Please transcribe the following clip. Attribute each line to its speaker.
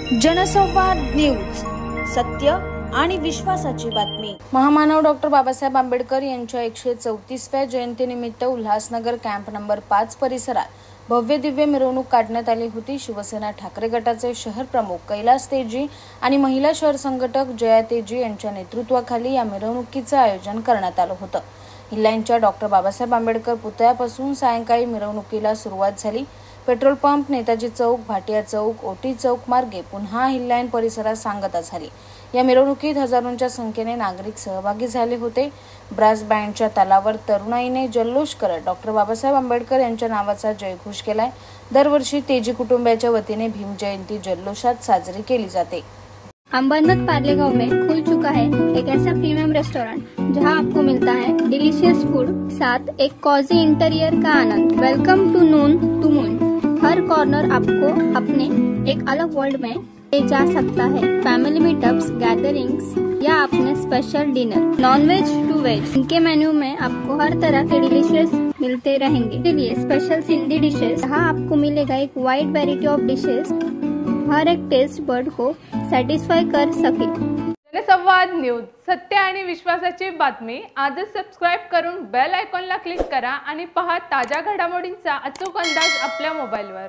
Speaker 1: जनसंवाद न्यूज, सत्य आणि विश्वासाची बातमी। महामानव डॉक्टर बाबासाहेब आंबेडकर यांच्या 134व्या जयंतीनिमित्त उल्हासनगर कॅम्प नंबर 5 परिसरात भव्य दिव्य मिरवणूक काढण्यात आली होती। शिवसेना ठाकरे गटाचे शहर प्रमुख कैलास तेजी आणि महिला शहर संघटक जया तेजी यांच्या नेतृत्वाखाली या मिरवणुकीचे आयोजन करण्यात आले होते। हिल्लांच्या डॉक्टर बाबासाहेब आंबेडकर पुतळ्यापासून सायंकाळी मिरवणुकीला सुरुवात झाली। पेट्रोल पंप, नेताजी चौक, भाटिया चौक, ओटी चौक मार्गे पुन्हा हिल्लाइन परिसरात सांगता झाली। या मिरवणुकीत हजारोंच्या संख्येने नागरिक सहभागी झाले होते। ब्रास बँडच्या तालावर तरुणाईने जल्लोष करत डॉक्टर बाबासाहेब आंबेडकर यांच्या नावाचा जयघोष केलाय। दरवर्षी तेजी कुटुंबाच्या वतीने भीम जयंती जल्लोषात साजरी केली जाते।
Speaker 2: अंबरनाथ पार्ले गांव में खुल चुका है एक ऐसा प्रीमियम रेस्टोरेंट जहां आपको मिलता है डिलीशियस फूड, साथ एक कॉजी इंटीरियर का आनंद। Welcome to Noon to Moon. हर कॉर्नर आपको अपने एक अलग वर्ल्ड में ले जा सकता है। फैमिली मीटअप्स, गैदरिंग्स या अपने special dinner, non veg to veg, इनके मेन्यू में आपको हर तरह के डिलीशियस मिलते रहेंगे। इसलिए स्पेशल सिंधी डिशेस, जहाँ आपको मिलेगा एक वाइड वेराइटी ऑफ डिशेस, हर एक टेस्ट बर्ड को सॅटिस्फाय कर सके।
Speaker 3: जनसंवाद न्यूज, सत्य आणि विश्वासाची बातमी। आजच सबस्क्राइब करून बेल आयकॉनला क्लिक करा आणि पहा ताज्या घडामोडींचा अचूक अंदाज आपल्या मोबाईलवर।